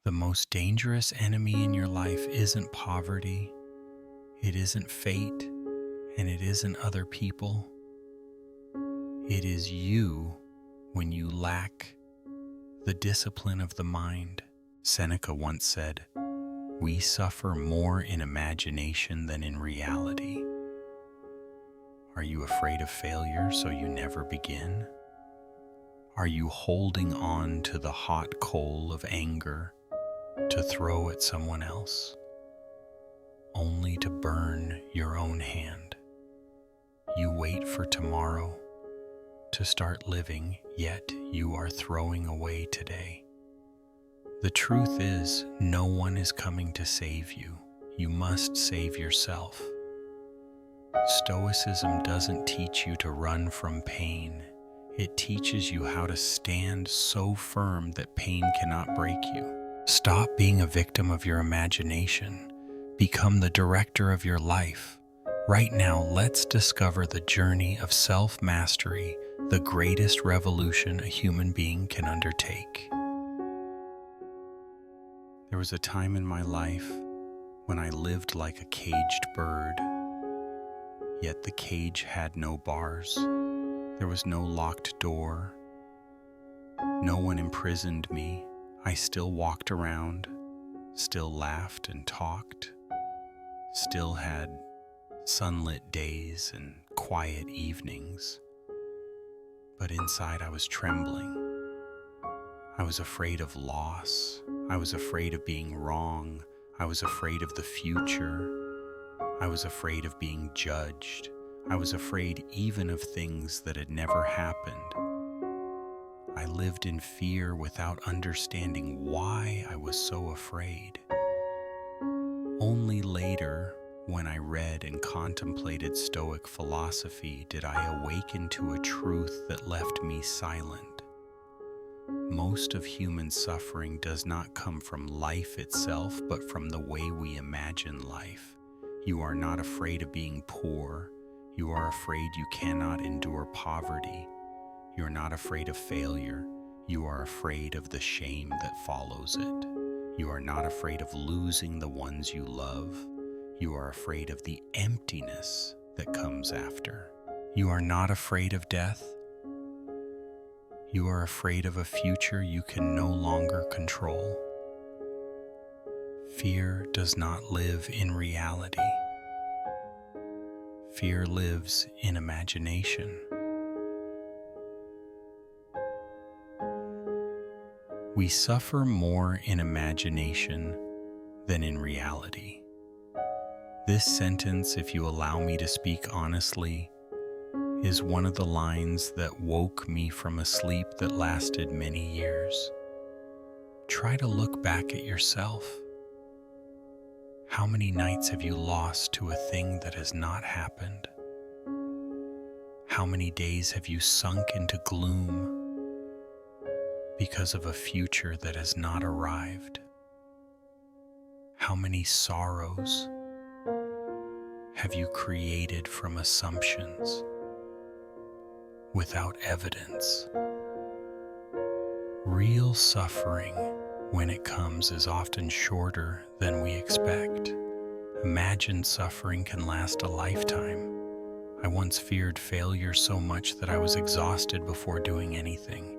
The most dangerous enemy in your life isn't poverty, it isn't fate, and it isn't other people. It is you when you lack the discipline of the mind. Seneca once said, "We suffer more in imagination than in reality." Are you afraid of failure so you never begin? Are you holding on to the hot coal of anger to throw at someone else, only to burn your own hand? You wait for tomorrow to start living, yet you are throwing away today. The truth is, no one is coming to save you. You must save yourself. Stoicism doesn't teach you to run from pain. It teaches you how to stand so firm that pain cannot break you. Stop being a victim of your imagination. Become the director of your life. Right now, let's discover the journey of self-mastery, the greatest revolution a human being can undertake. There was a time in my life when I lived like a caged bird, yet the cage had no bars. There was no locked door. No one imprisoned me. I still walked around, still laughed and talked, still had sunlit days and quiet evenings. But inside I was trembling. I was afraid of loss. I was afraid of being wrong. I was afraid of the future. I was afraid of being judged. I was afraid even of things that had never happened. I lived in fear without understanding why I was so afraid. Only later, when I read and contemplated Stoic philosophy, did I awaken to a truth that left me silent. Most of human suffering does not come from life itself, but from the way we imagine life. You are not afraid of being poor. You are afraid you cannot endure poverty. You are not afraid of failure. You are afraid of the shame that follows it. You are not afraid of losing the ones you love. You are afraid of the emptiness that comes after. You are not afraid of death. You are afraid of a future you can no longer control. Fear does not live in reality. Fear lives in imagination. We suffer more in imagination than in reality. This sentence, if you allow me to speak honestly, is one of the lines that woke me from a sleep that lasted many years. Try to look back at yourself. How many nights have you lost to a thing that has not happened? How many days have you sunk into gloom because of a future that has not arrived? How many sorrows have you created from assumptions without evidence? Real suffering, when it comes, is often shorter than we expect. Imagined suffering can last a lifetime. I once feared failure so much that I was exhausted before doing anything.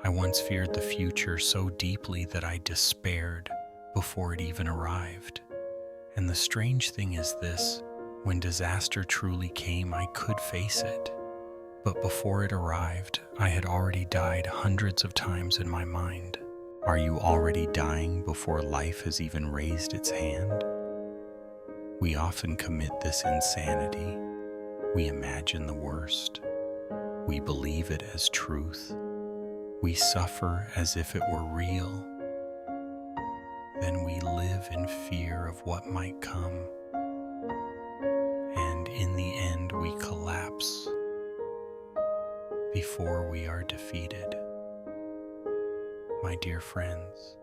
I once feared the future so deeply that I despaired before it even arrived. And the strange thing is this: when disaster truly came, I could face it. But before it arrived, I had already died hundreds of times in my mind. Are you already dying before life has even raised its hand? We often commit this insanity. We imagine the worst. We believe it as truth. We suffer as if it were real. Then we live in fear of what might come. And in the end, we collapse before we are defeated. My dear friends,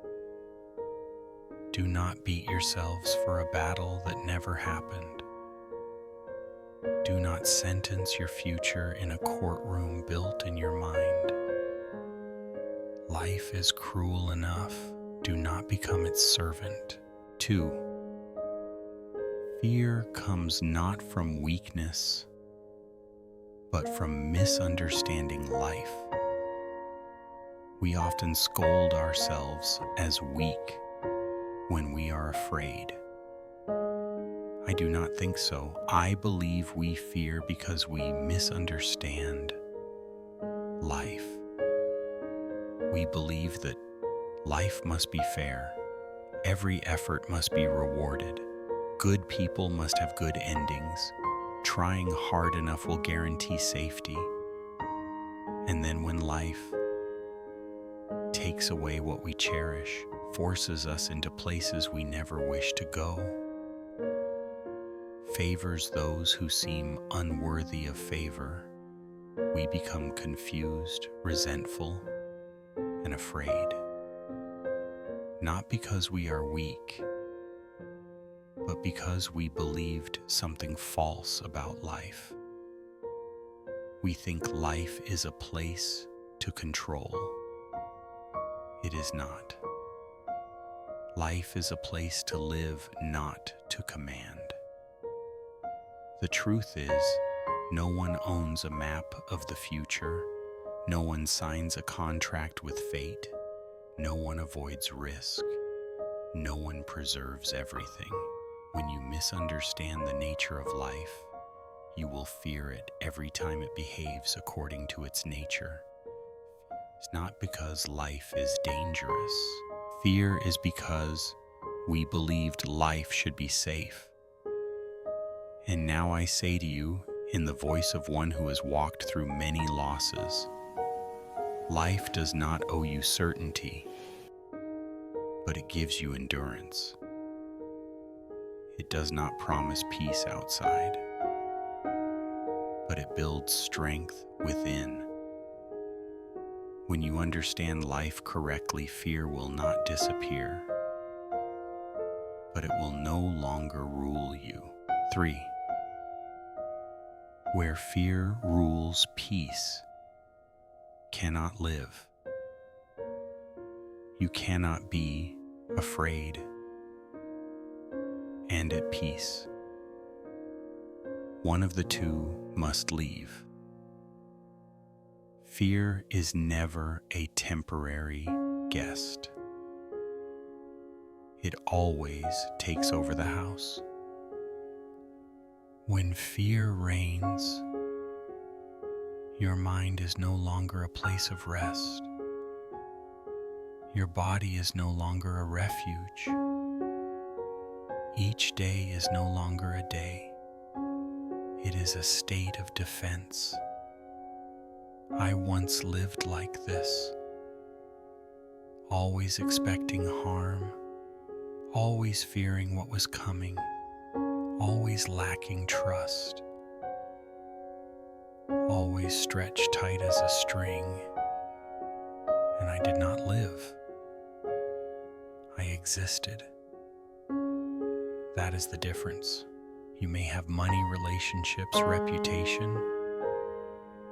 do not beat yourselves for a battle that never happened. Do not sentence your future in a courtroom built in your mind. Life is cruel enough, Do not become its servant. 2. Fear comes not from weakness, but from misunderstanding life. We often scold ourselves as weak when we are afraid. I do not think so. I believe we fear because we misunderstand life. We believe that life must be fair. Every effort must be rewarded. Good people must have good endings. Trying hard enough will guarantee safety. And then when life takes away what we cherish, forces us into places we never wish to go, favors those who seem unworthy of favor, we become confused, resentful, and afraid. Not because we are weak, but because we believed something false about life. We think life is a place to control. It is not. Life is a place to live, not to command. The truth is, no one owns a map of the future. No one signs a contract with fate. No one avoids risk. No one preserves everything. When you misunderstand the nature of life, you will fear it every time it behaves according to its nature. It's not because life is dangerous. Fear is because we believed life should be safe. And now I say to you, in the voice of one who has walked through many losses, life does not owe you certainty, but it gives you endurance. It does not promise peace outside, but it builds strength within. When you understand life correctly, fear will not disappear, but it will no longer rule you. 3. Where fear rules, peace cannot live. You cannot be afraid and at peace. One of the two must leave. Fear is never a temporary guest. It always takes over the house. When fear reigns, your mind is no longer a place of rest. Your body is no longer a refuge. Each day is no longer a day. It is a state of defense. I once lived like this, always expecting harm, always fearing what was coming, always lacking trust, always stretched tight as a string, and I did not live. I existed. That is the difference. You may have money, relationships, reputation,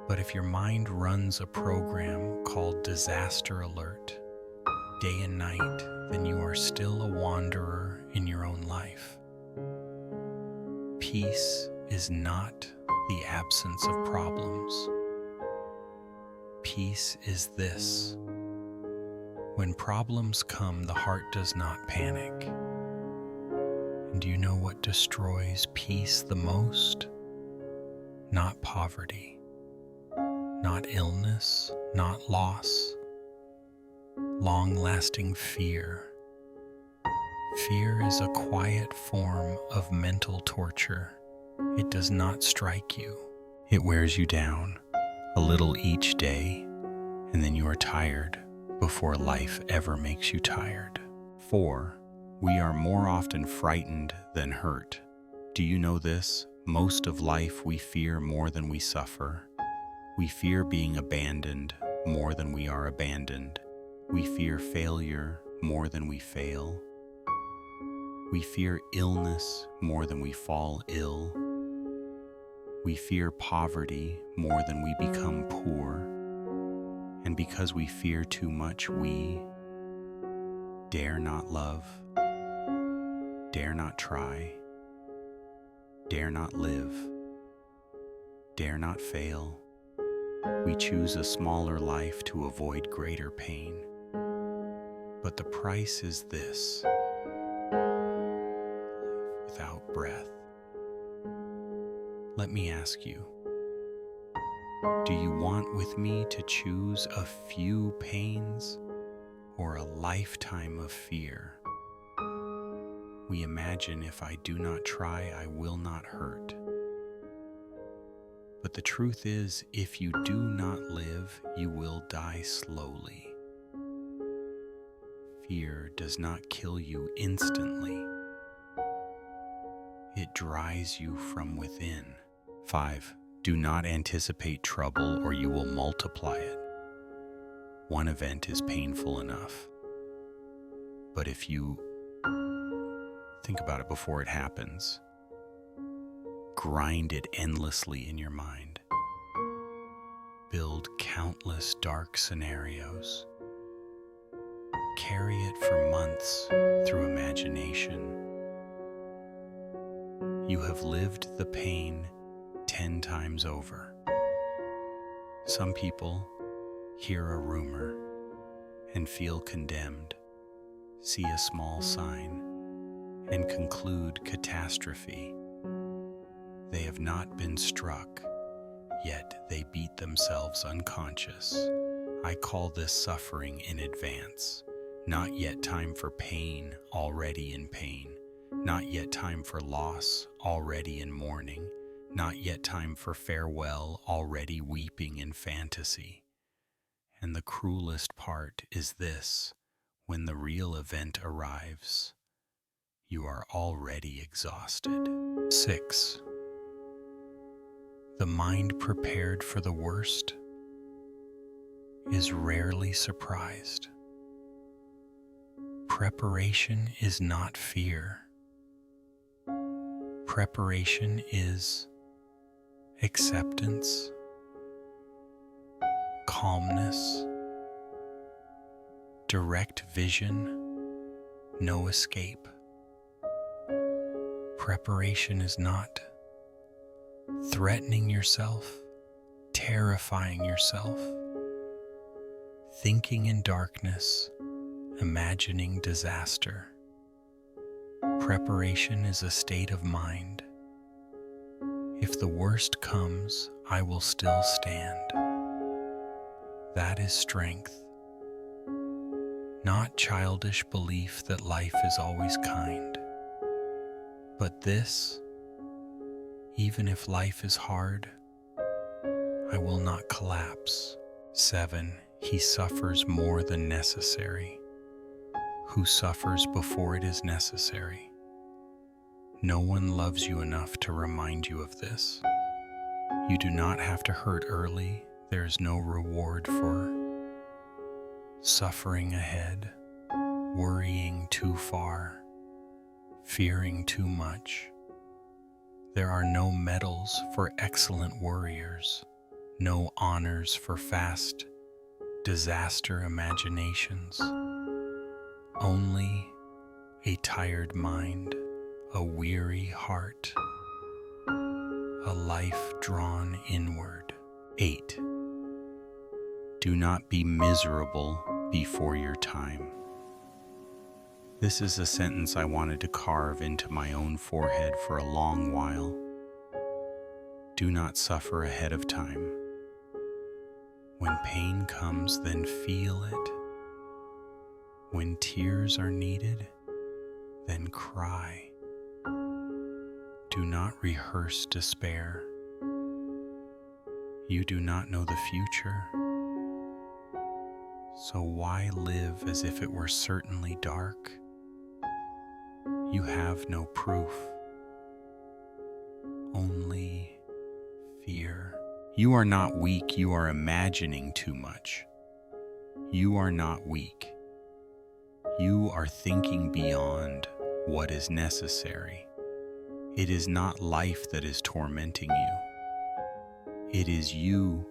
but if your mind runs a program called disaster alert day and night, then you are still a wanderer in your own life. Peace is not the absence of problems. Peace is this. When problems come, the heart does not panic. And do you know what destroys peace the most? Not poverty, not illness, not loss. Long-lasting fear. Fear is a quiet form of mental torture. It does not strike you. It wears you down, a little each day, and then you are tired before life ever makes you tired. 4. We are more often frightened than hurt. Do you know this? Most of life we fear more than we suffer. We fear being abandoned more than we are abandoned. We fear failure more than we fail. We fear illness more than we fall ill. We fear poverty more than we become poor. And because we fear too much, we Dare not love, dare not try, dare not live, dare not fail. We choose a smaller life to avoid greater pain. But the price is this: life without breath. Let me ask you, do you want with me to choose a few pains or a lifetime of fear? We imagine if I do not try, I will not hurt. But the truth is, if you do not live, you will die slowly. Fear does not kill you instantly. It dries you from within. 5. Do not anticipate trouble or you will multiply it. One event is painful enough. But if you think about it before it happens, grind it endlessly in your mind. Build countless dark scenarios. Carry it for months through imagination. You have lived the pain 10 times over. Some people hear a rumor and feel condemned, see a small sign, and conclude catastrophe. They have not been struck, yet they beat themselves unconscious. I call this suffering in advance. Not yet time for pain, already in pain. Not yet time for loss, already in mourning. Not yet time for farewell, already weeping in fantasy. And the cruelest part is this: when the real event arrives, you are already exhausted. 6. The mind prepared for the worst is rarely surprised. Preparation is not fear. Preparation is acceptance, calmness, direct vision, no escape. Preparation is not threatening yourself, terrifying yourself, thinking in darkness, imagining disaster. Preparation is a state of mind. If the worst comes, I will still stand. That is strength, not childish belief that life is always kind. But this, even if life is hard, I will not collapse. 7. He suffers more than necessary. Who suffers before it is necessary? No one loves you enough to remind you of this. You do not have to hurt early. There is no reward for suffering ahead, worrying too far, fearing too much. There are no medals for excellent warriors, no honors for fast disaster imaginations. Only a tired mind, a weary heart, a life drawn inward. 8. Do not be miserable before your time. This is a sentence I wanted to carve into my own forehead for a long while. Do not suffer ahead of time. When pain comes, then feel it. When tears are needed, then cry. Do not rehearse despair. You do not know the future, so why live as if it were certainly dark? You have no proof, only fear. You are not weak, you are imagining too much. You are not weak. You are thinking beyond what is necessary. It is not life that is tormenting you. It is you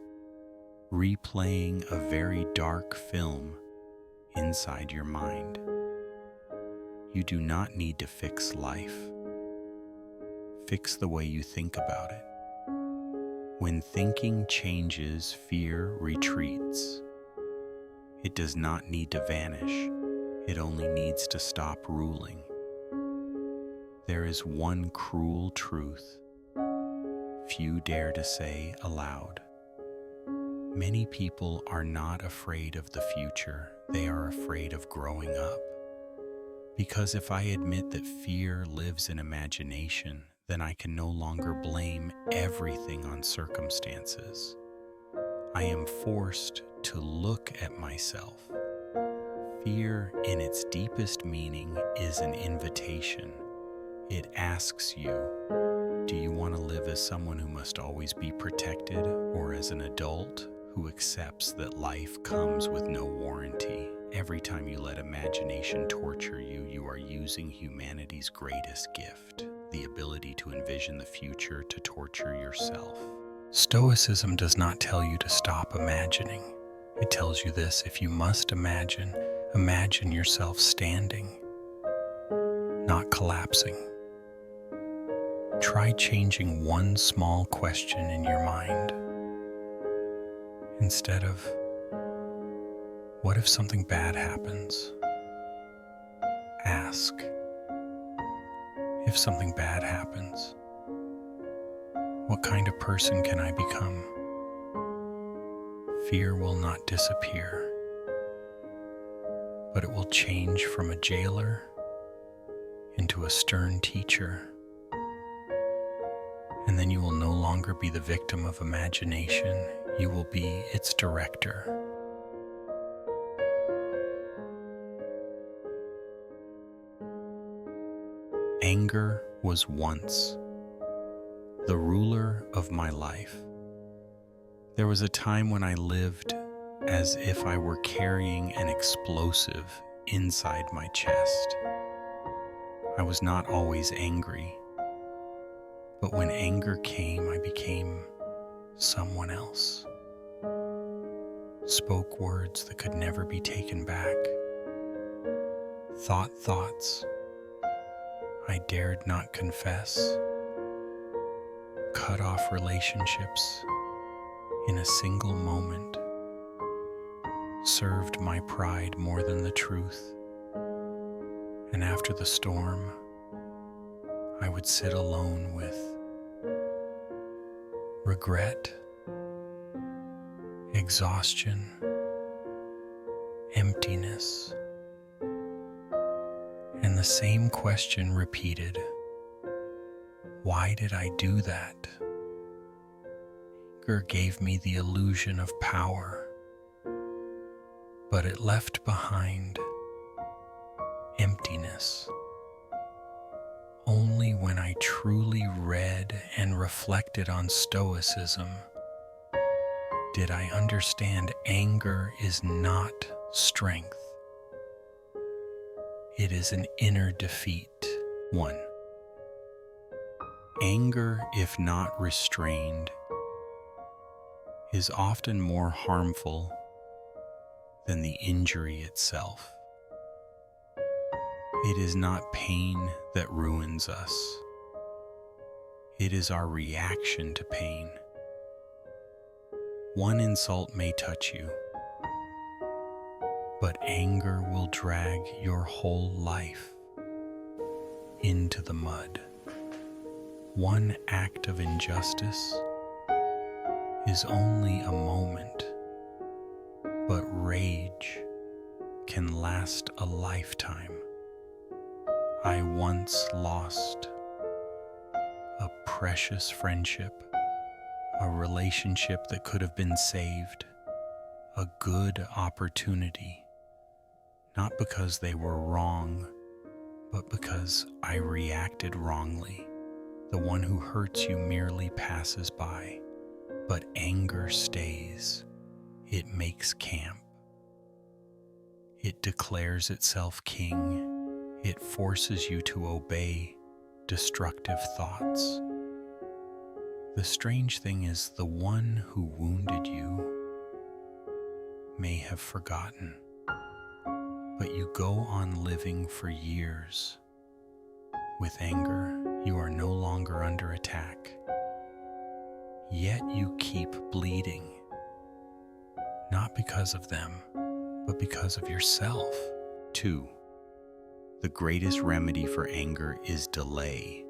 replaying a very dark film inside your mind. You do not need to fix life. Fix the way you think about it. When thinking changes, fear retreats. It does not need to vanish. It only needs to stop ruling. There is one cruel truth few dare to say aloud. Many people are not afraid of the future. They are afraid of growing up. Because if I admit that fear lives in imagination, then I can no longer blame everything on circumstances. I am forced to look at myself. Fear, in its deepest meaning, is an invitation. It asks you, do you want to live as someone who must always be protected, or as an adult who accepts that life comes with no warranty? Every time you let imagination torture you, you are using humanity's greatest gift, the ability to envision the future to torture yourself. Stoicism does not tell you to stop imagining. It tells you this: if you must imagine, imagine yourself standing, not collapsing. Try changing one small question in your mind. Instead of, what if something bad happens? Ask, if something bad happens, what kind of person can I become? Fear will not disappear, but it will change from a jailer into a stern teacher. And then you will no longer be the victim of imagination. You will be its director. Anger was once the ruler of my life. There was a time when I lived as if I were carrying an explosive inside my chest. I was not always angry, but when anger came, I became someone else. Spoke words that could never be taken back. Thought thoughts I dared not confess. Cut off relationships in a single moment. Served my pride more than the truth. And after the storm, I would sit alone with regret, exhaustion, emptiness, and the same question repeated: why did I do that? Anger gave me the illusion of power, but it left behind emptiness. Only when I truly read and reflected on Stoicism did I understand anger is not strength. It is an inner defeat. 1. Anger, if not restrained, is often more harmful than the injury itself. It is not pain that ruins us. It is our reaction to pain. One insult may touch you, but anger will drag your whole life into the mud. One act of injustice is only a moment, but rage can last a lifetime. I once lost a precious friendship, a relationship that could have been saved, a good opportunity, not because they were wrong, but because I reacted wrongly. The one who hurts you merely passes by, but anger stays. It makes camp. It declares itself king. It forces you to obey destructive thoughts. The strange thing is, the one who wounded you may have forgotten, but you go on living for years. With anger, you are no longer under attack, yet you keep bleeding, not because of them, but because of yourself. 2. The greatest remedy for anger is delay.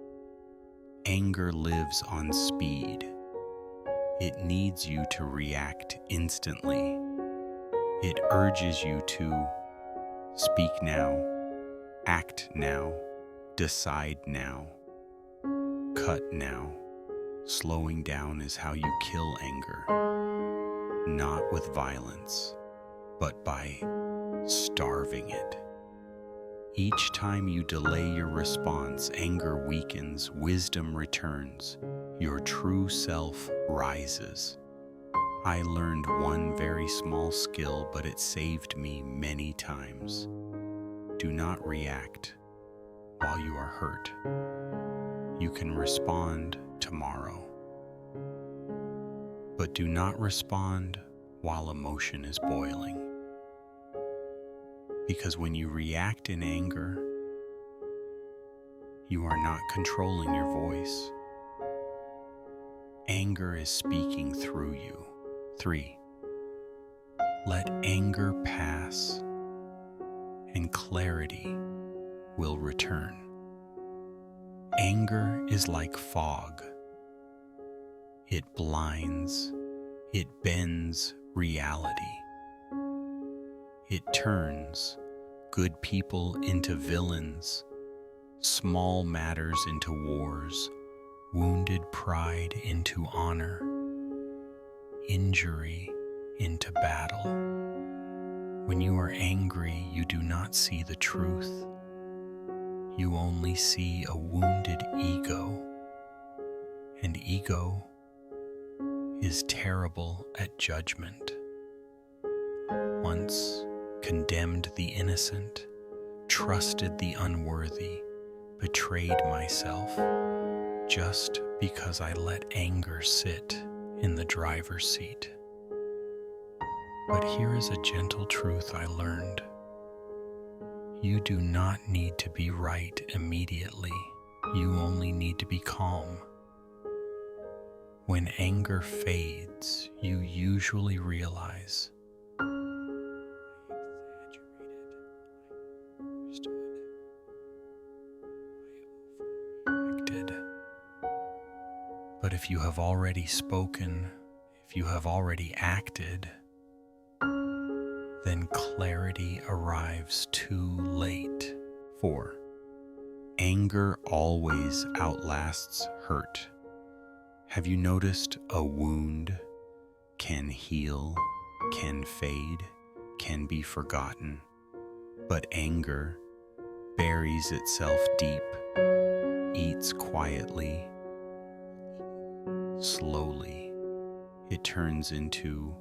Anger lives on speed. It needs you to react instantly. It urges you to speak now, act now, decide now, cut now. Slowing down is how you kill anger, not with violence, but by starving it. Each time you delay your response, anger weakens, wisdom returns, your true self rises. I learned one very small skill, but it saved me many times. Do not react while you are hurt. You can respond tomorrow, but do not respond while emotion is boiling. Because when you react in anger, you are not controlling your voice. Anger is speaking through you. 3. Let anger pass, and clarity will return. Anger is like fog. It blinds, it bends reality. It turns good people into villains, small matters into wars, wounded pride into honor, injury into battle. When you are angry, you do not see the truth. You only see a wounded ego, and ego is terrible at judgment. Once condemned the innocent, trusted the unworthy, betrayed myself just because I let anger sit in the driver's seat. But here is a gentle truth I learned. You do not need to be right immediately. You only need to be calm. When anger fades, you usually realize But if you have already spoken, if you have already acted, then clarity arrives too late. 4. Anger always outlasts hurt. Have you noticed a wound can heal, can fade, can be forgotten, but anger buries itself deep, eats quietly, slowly. It turns into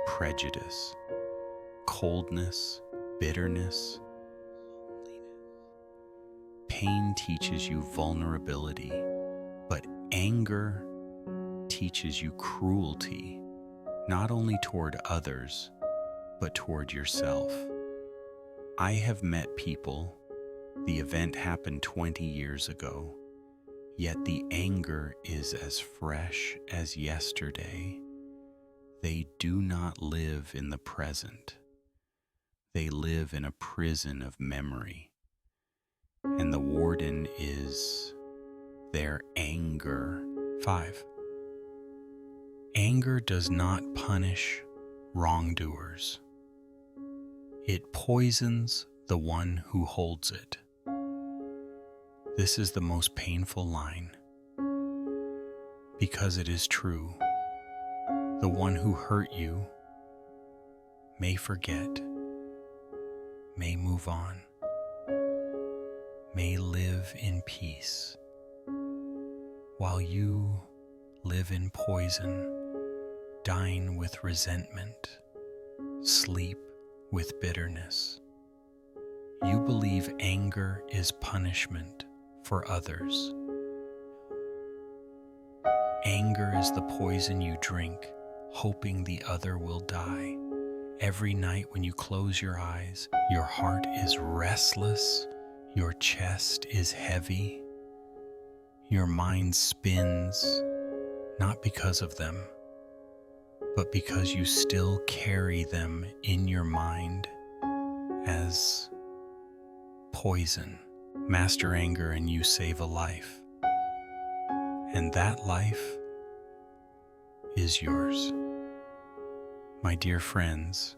prejudice, coldness, bitterness. Pain teaches you vulnerability, but anger teaches you cruelty, not only toward others, but toward yourself. I have met people, the event happened 20 years ago, yet the anger is as fresh as yesterday. They do not live in the present. They live in a prison of memory. And the warden is their anger. 5. Anger does not punish wrongdoers. It poisons the one who holds it. This is the most painful line, because it is true. The one who hurt you may forget, may move on, may live in peace, while you live in poison, dine with resentment, sleep with bitterness. You believe anger is punishment for others. Anger is the poison you drink, hoping the other will die, Every night when you close your eyes, your heart is restless, your chest is heavy, your mind spins, not because of them, but because you still carry them in your mind as poison. Master anger and you save a life. And that life is yours. My dear friends,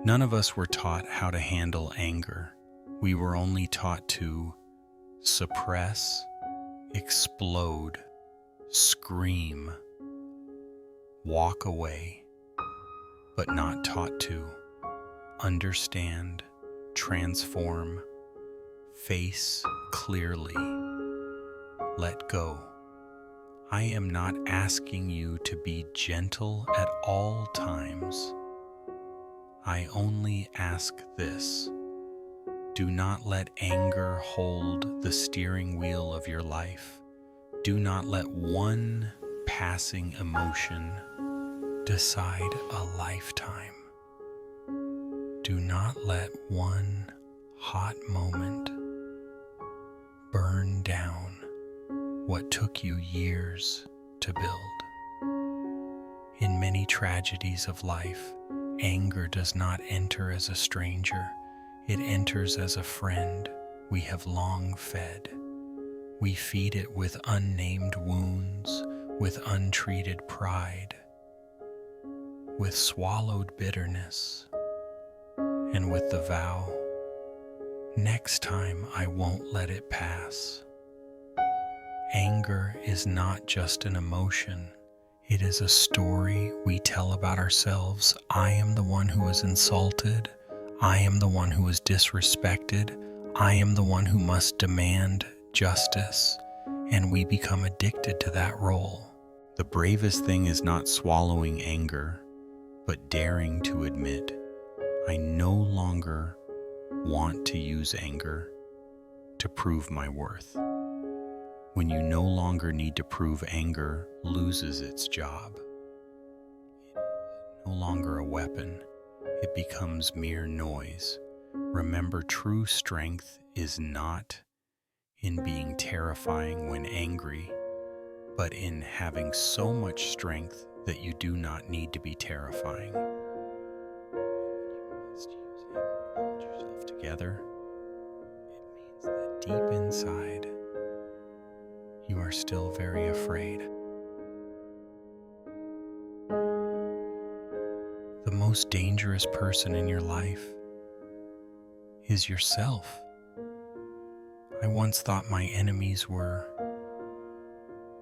none of us were taught how to handle anger. We were only taught to suppress, explode, scream, walk away, but not taught to understand, transform, face clearly, let go. I am not asking you to be gentle at all times. I only ask this: do not let anger hold the steering wheel of your life. Do not let one passing emotion decide a lifetime. Do not let one hot moment burn down what took you years to build. In many tragedies of life, anger does not enter as a stranger. It enters as a friend we have long fed. We feed it with unnamed wounds, with untreated pride, with swallowed bitterness, and with the vow, next time I won't let it pass. Anger is not just an emotion. It is a story we tell about ourselves. I am the one who was insulted. I am the one who was disrespected. I am the one who must demand justice. And we become addicted to that role. The bravest thing is not swallowing anger, but daring to admit, I no longer want to use anger to prove my worth. When you no longer need to prove, anger loses its job. It is no longer a weapon. It becomes mere noise. Remember, true strength is not in being terrifying when angry, but in having so much strength that you do not need to be terrifying. You must use anger to hold yourself together. It means that deep inside, you are still very afraid. The most dangerous person in your life is yourself. I once thought my enemies were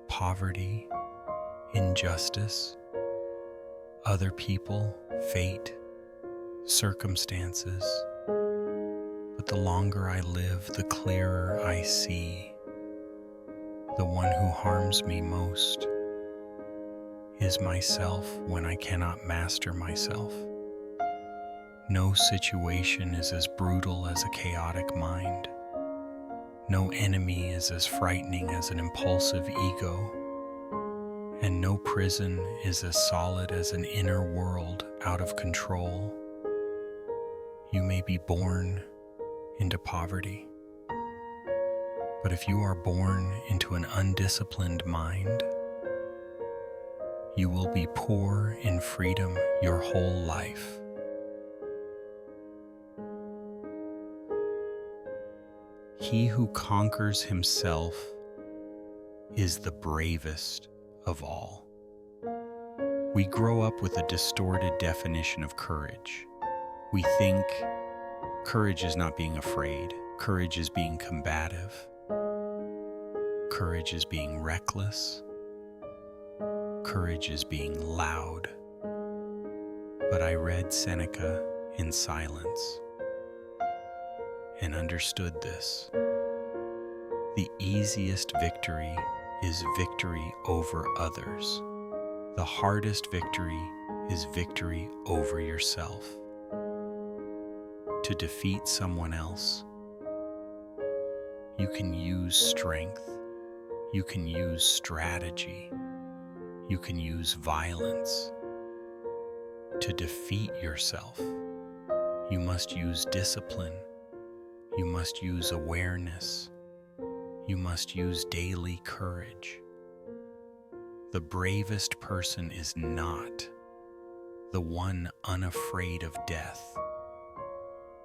poverty, injustice, other people, fate, circumstances. But the longer I live, the clearer I see the one who harms me most is myself when I cannot master myself. No situation is as brutal as a chaotic mind. No enemy is as frightening as an impulsive ego. And no prison is as solid as an inner world out of control. You may be born into poverty, but if you are born into an undisciplined mind, you will be poor in freedom your whole life. He who conquers himself is the bravest of all. We grow up with a distorted definition of courage. We think courage is not being afraid. Courage is being combative. Courage is being reckless. Courage is being loud. But I read Seneca in silence and understood this. The easiest victory is victory over others. The hardest victory is victory over yourself. To defeat someone else, you can use strength, you can use strategy, you can use violence. to defeat yourself. You must use discipline. You must use awareness. You must use daily courage. The bravest person is not the one unafraid of death,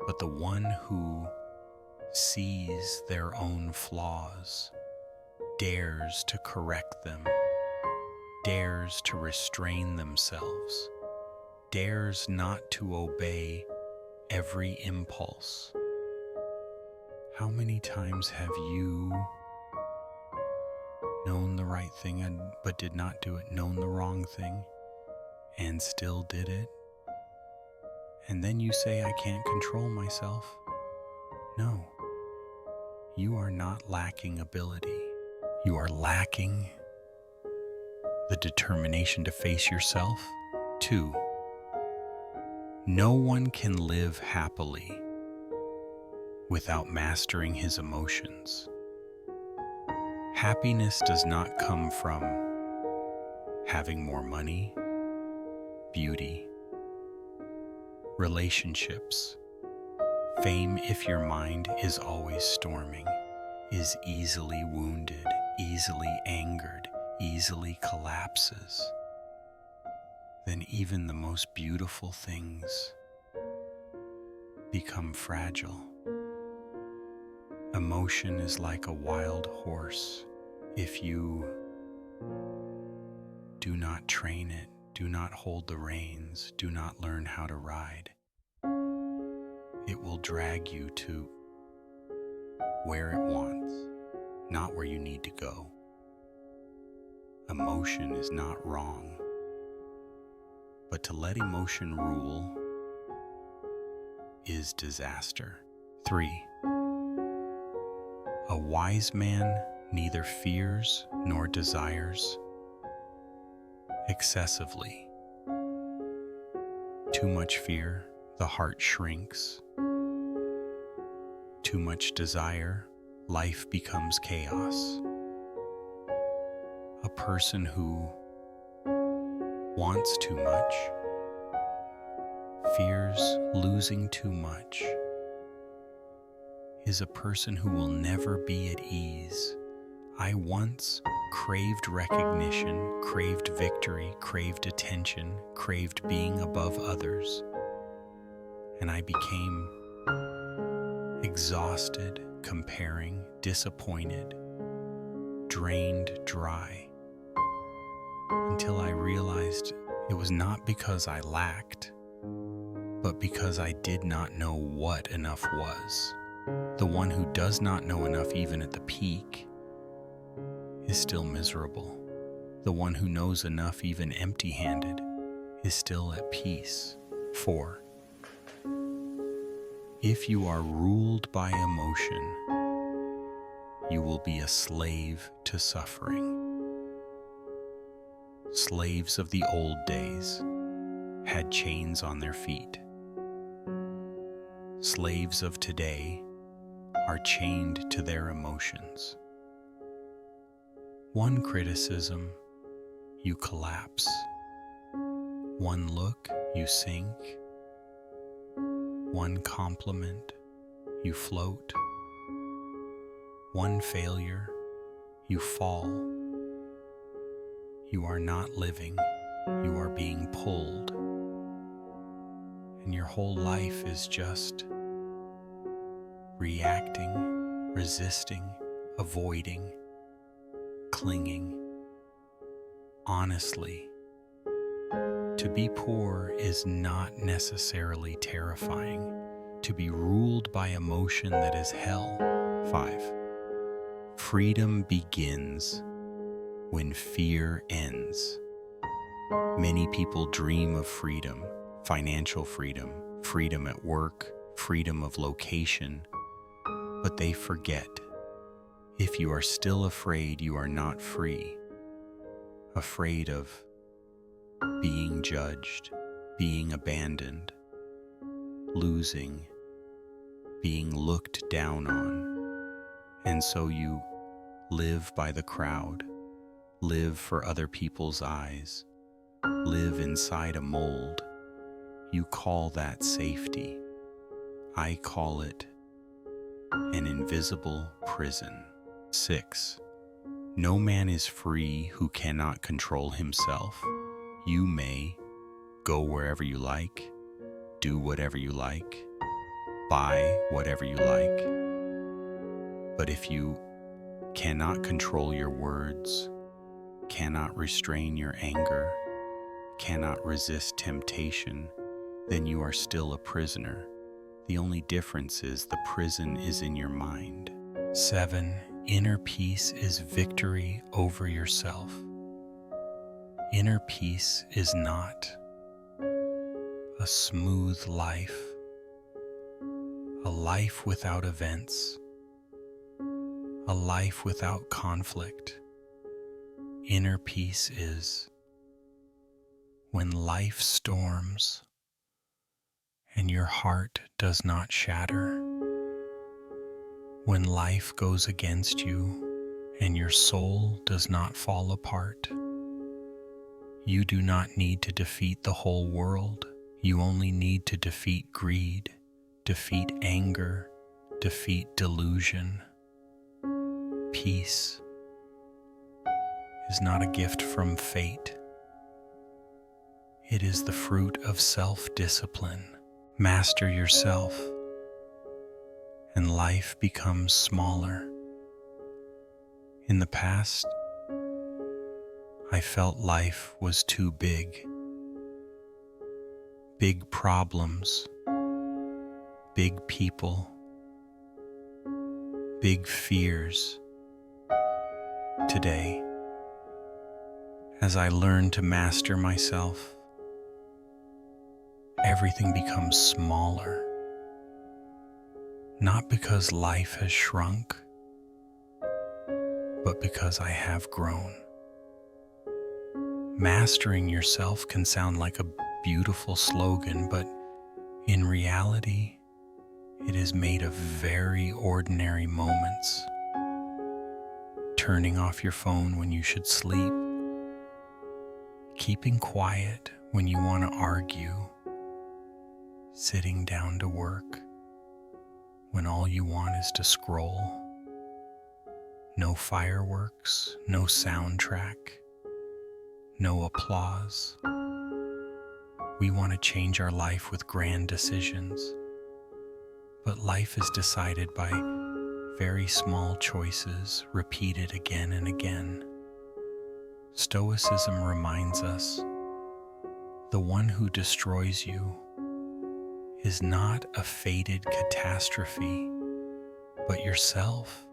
but the one who sees their own flaws, dares to correct them, dares to restrain themselves, dares not to obey every impulse. How many times have you known the right thing but did not do it, known the wrong thing and still did it? And then you say, I can't control myself. No, you are not lacking ability. You are lacking the determination to face yourself. 2, no one can live happily without mastering his emotions. Happiness does not come from having more money, beauty, relationships, fame if your mind is always storming, is easily wounded, easily angered, easily collapses. Then even the most beautiful things become fragile. Emotion is like a wild horse. If you do not train it, do not hold the reins, do not learn how to ride, it will drag you to where it wants, not where you need to go. Emotion is not wrong, but to let emotion rule is disaster. 3, a wise man neither fears nor desires excessively. Too much fear, the heart shrinks. Too much desire, life becomes chaos. A person who wants too much, fears losing too much, is a person who will never be at ease. I once craved recognition, craved victory, craved attention, craved being above others, and I became exhausted, comparing, disappointed, drained dry, until I realized it was not because I lacked, but because I did not know what enough was. The one who does not know enough even at the peak is still miserable. The one who knows enough even empty-handed is still at peace. 4, if you are ruled by emotion, you will be a slave to suffering. Slaves of the old days had chains on their feet. Slaves of today are chained to their emotions. One criticism, you collapse. One look, you sink. One compliment, you float. One failure, you fall. You are not living, you are being pulled. And your whole life is just reacting, resisting, avoiding, clinging. Honestly, to be poor is not necessarily terrifying. To be ruled by emotion that is hell. 5, freedom begins when fear ends. Many people dream of freedom, financial freedom, freedom at work, freedom of location, but they forget. If you are still afraid, you are not free. Afraid of being judged, being abandoned, losing, being looked down on. And so you live by the crowd, live for other people's eyes, live inside a mold, You call that safety. I call it an invisible prison. 6. No man is free who cannot control himself. You may go wherever you like, do whatever you like, buy whatever you like. But if you cannot control your words, cannot restrain your anger, cannot resist temptation, then you are still a prisoner. The only difference is the prison is in your mind. 7. Inner peace is victory over yourself. Inner peace is not a smooth life, a life without events, a life without conflict. Inner peace is when life storms and your heart does not shatter, when life goes against you and your soul does not fall apart. You do not need to defeat the whole world. You only need to defeat greed, defeat anger, defeat delusion. Peace is not a gift from fate. It is the fruit of self-discipline. Master yourself, and life becomes smaller. In the past, I felt life was too big. Big problems, big people, big fears. Today, as I learn to master myself, everything becomes smaller. Not because life has shrunk, but because I have grown. Mastering yourself can sound like a beautiful slogan, but in reality, it is made of very ordinary moments. Turning off your phone when you should sleep, keeping quiet when you want to argue, sitting down to work when all you want is to scroll. No fireworks, no soundtrack, no applause. We want to change our life with grand decisions, but life is decided by very small choices repeated again and again. Stoicism reminds us, the one who destroys you is not a fated catastrophe, but yourself.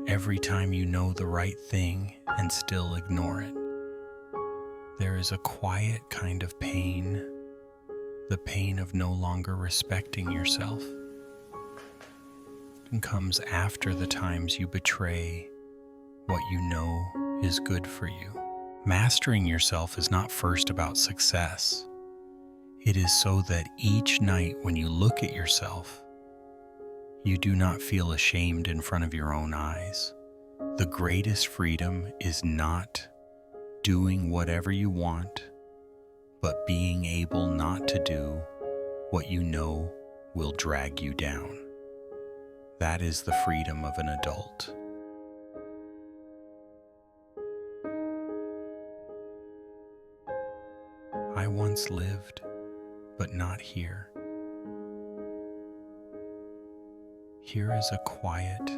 Every time you know the right thing and still ignore it, there is a quiet kind of pain, the pain of no longer respecting yourself. It comes after the times you betray what you know is good for you. Mastering yourself is not first about success. It is so that each night when you look at yourself, you do not feel ashamed in front of your own eyes. The greatest freedom is not doing whatever you want, but being able not to do what you know will drag you down. That is the freedom of an adult. I once lived, but not here. Here is a quiet,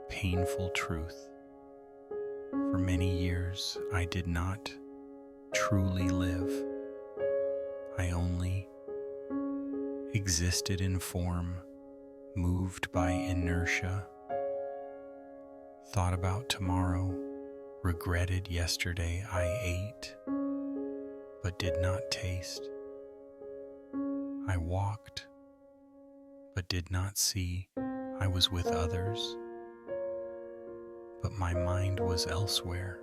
painful truth. For many years, I did not truly live. I only existed in form, moved by inertia, thought about tomorrow, regretted yesterday I ate, but did not taste. I walked, but did not see I was with others, but my mind was elsewhere.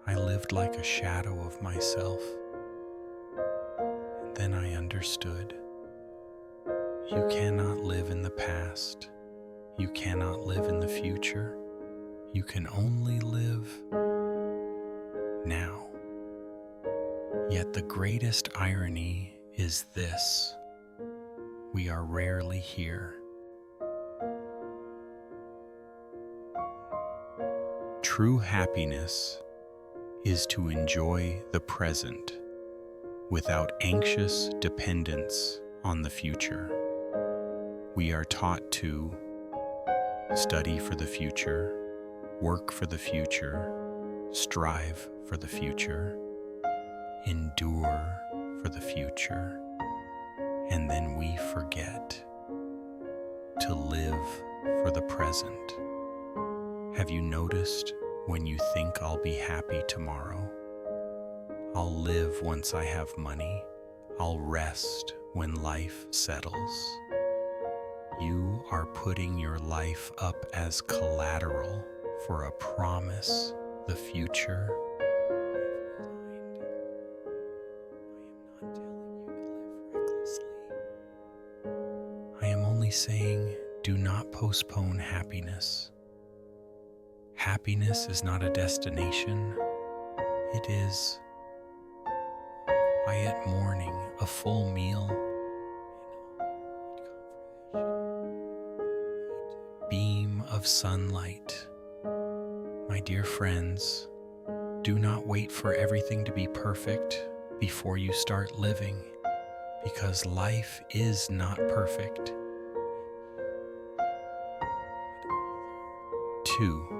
I lived like a shadow of myself, and then I understood. You cannot live in the past. You cannot live in the future. You can only live now. Yet the greatest irony is this: we are rarely here. True happiness is to enjoy the present without anxious dependence on the future. We are taught to study for the future, work for the future, strive for the future, endure for the future, and then we forget to live for the present. Have you noticed when you think I'll be happy tomorrow? I'll live once I have money. I'll rest when life settles. You are putting your life up as collateral for a promise the future. I am not telling you to live recklessly. I am only saying, do not postpone happiness. Happiness is not a destination. It is a quiet morning, a full meal, beam of sunlight. My dear friends, do not wait for everything to be perfect before you start living, because life is not perfect. 2.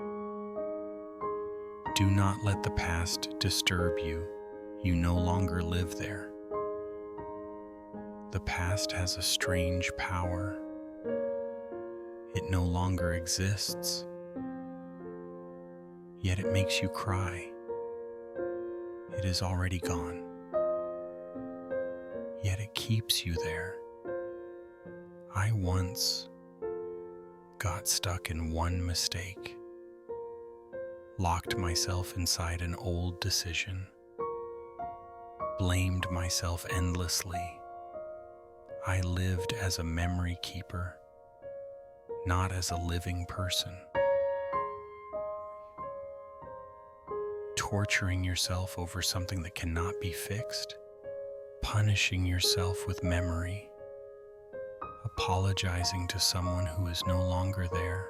Do not let the past disturb you. You no longer live there. The past has a strange power. It no longer exists, yet it makes you cry. It is already gone, yet it keeps you there. I once got stuck in one mistake, locked myself inside an old decision, blamed myself endlessly. I lived as a memory keeper, not as a living person. Torturing yourself over something that cannot be fixed, punishing yourself with memory, apologizing to someone who is no longer there.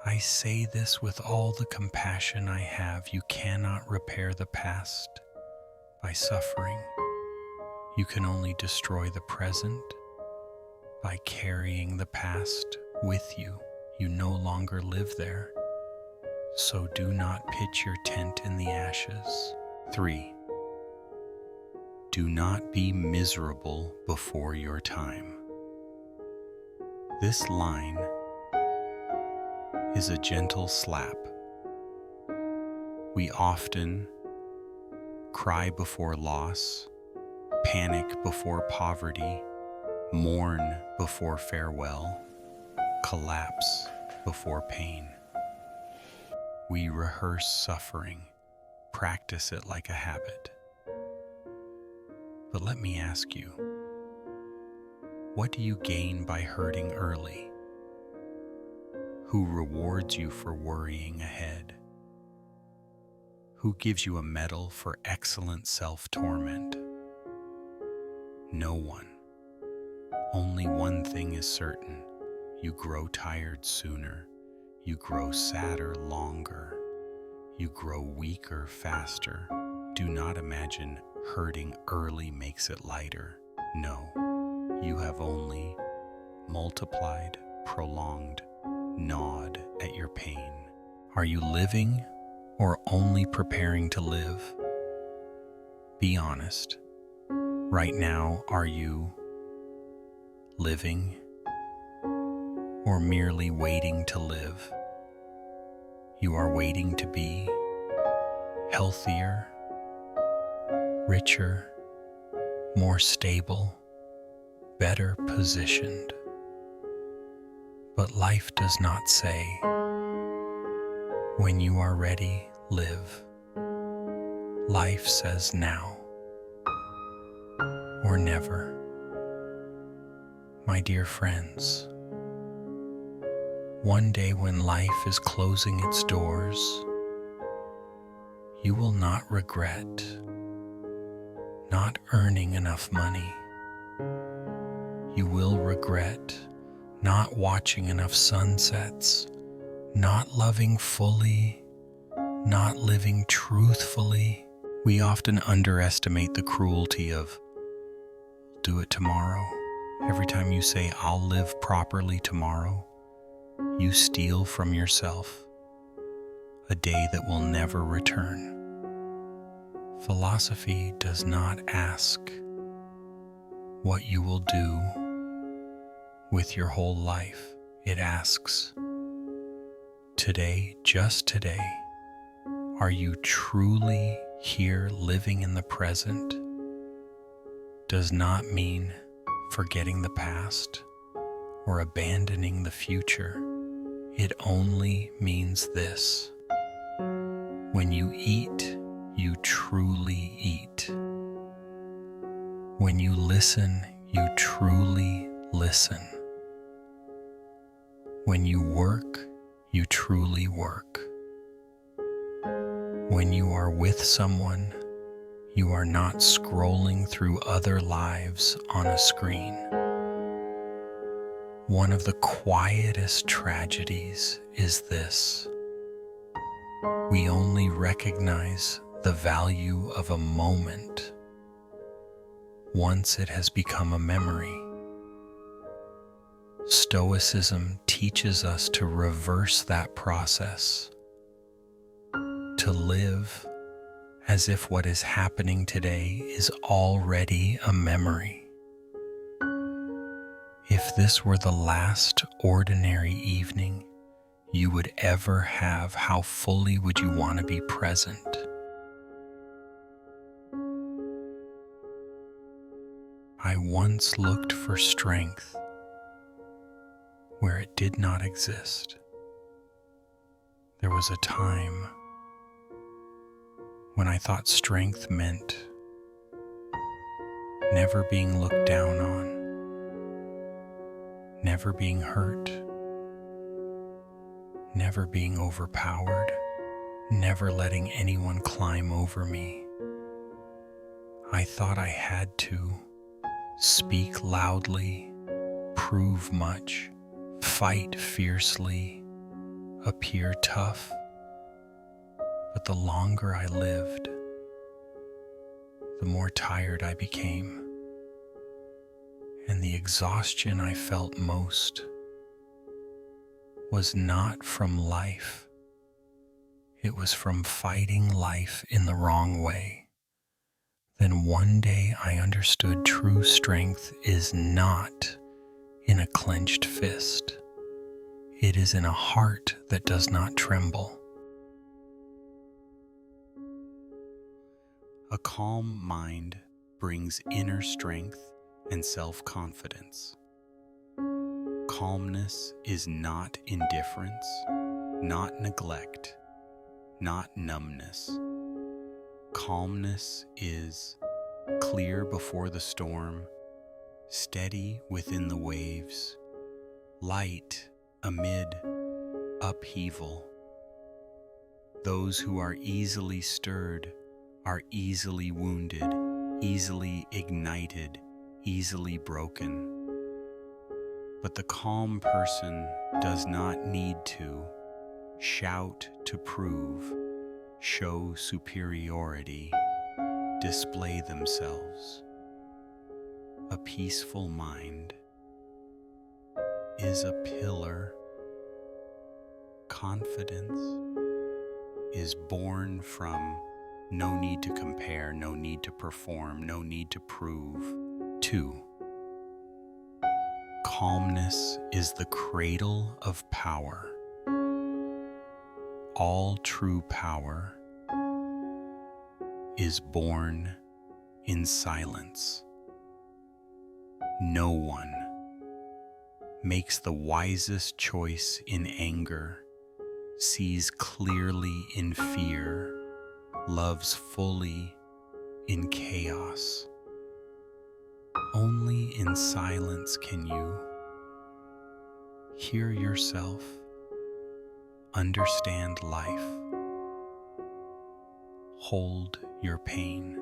I say this with all the compassion I have. You cannot repair the past by suffering. You can only destroy the present by carrying the past with you. You no longer live there, so do not pitch your tent in the ashes. 3. Do not be miserable before your time. This line is a gentle slap. We often cry before loss, panic before poverty, mourn before farewell, collapse before pain. We rehearse suffering, practice it like a habit. But let me ask you, what do you gain by hurting early? Who rewards you for worrying ahead? Who gives you a medal for excellent self-torment? No one. Only one thing is certain. You grow tired sooner. You grow sadder longer. You grow weaker faster. Do not imagine hurting early makes it lighter. No, you have only multiplied, prolonged, gnawed at your pain. Are you living or only preparing to live? Be honest. Right now, are you living or merely waiting to live? You are waiting to be healthier, richer, more stable, better positioned. But life does not say, when you are ready, live. Life says now or never. My dear friends, one day when life is closing its doors, you will not regret not earning enough money. You will regret not watching enough sunsets, not loving fully, not living truthfully. We often underestimate the cruelty of do it tomorrow. Every time you say, I'll live properly tomorrow, you steal from yourself a day that will never return. Philosophy does not ask what you will do with your whole life. It asks, today, just today, are you truly here living in the present? Does not mean forgetting the past or abandoning the future. It only means this: when you eat, you truly eat. When you listen, you truly listen. When you work, you truly work. When you are with someone, you are not scrolling through other lives on a screen. One of the quietest tragedies is this: we only recognize the value of a moment once it has become a memory. Stoicism teaches us to reverse that process, to live as if what is happening today is already a memory. If this were the last ordinary evening you would ever have, how fully would you want to be present? I once looked for strength where it did not exist. There was a time when I thought strength meant never being looked down on, never being hurt, never being overpowered, never letting anyone climb over me. I thought I had to speak loudly, prove much, fight fiercely, appear tough. But the longer I lived, the more tired I became, and the exhaustion I felt most was not from life. It was from fighting life in the wrong way. Then one day I understood true strength is not in a clenched fist. It is in a heart that does not tremble. A calm mind brings inner strength and self-confidence. Calmness is not indifference, not neglect, not numbness. Calmness is clear before the storm, steady within the waves, light amid upheaval. Those who are easily stirred are easily wounded, easily ignited, easily broken. But the calm person does not need to shout to prove, show superiority, display themselves. A peaceful mind is a pillar. Confidence is born from no need to compare, no need to perform, no need to prove. 2. Calmness is the cradle of power. All true power is born in silence. No one makes the wisest choice in anger, sees clearly in fear, loves fully in chaos. Only in silence can you hear yourself, understand life, hold your pain.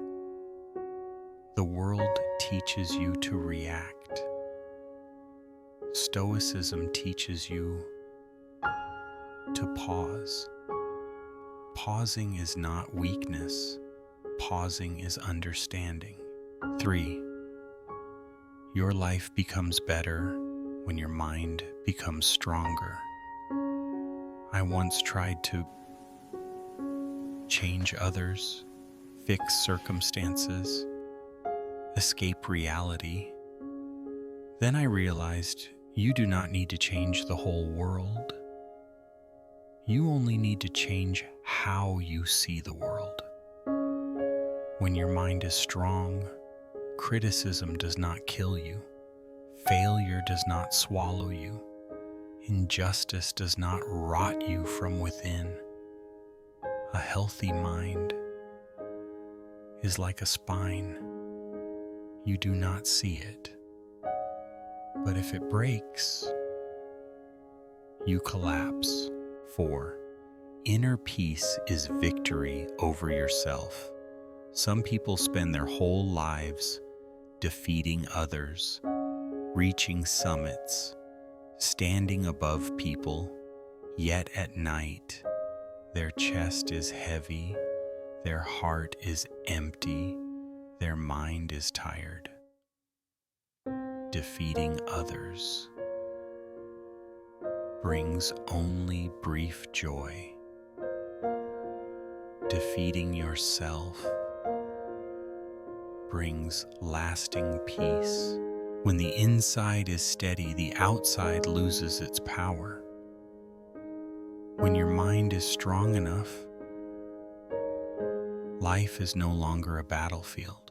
The world teaches you to react. Stoicism teaches you to pause. Pausing is not weakness. Pausing is understanding. 3. Your life becomes better when your mind becomes stronger. I once tried to change others, fix circumstances, escape reality. Then I realized you do not need to change the whole world. You only need to change how you see the world. When your mind is strong, criticism does not kill you. Failure does not swallow you. Injustice does not rot you from within. A healthy mind is like a spine. You do not see it. But if it breaks, you collapse. 4. Inner peace is victory over yourself. Some people spend their whole lives defeating others, reaching summits, standing above people, yet at night, their chest is heavy, their heart is empty, their mind is tired. Defeating others brings only brief joy. Defeating yourself brings lasting peace. When the inside is steady, the outside loses its power. When your mind is strong enough, life is no longer a battlefield.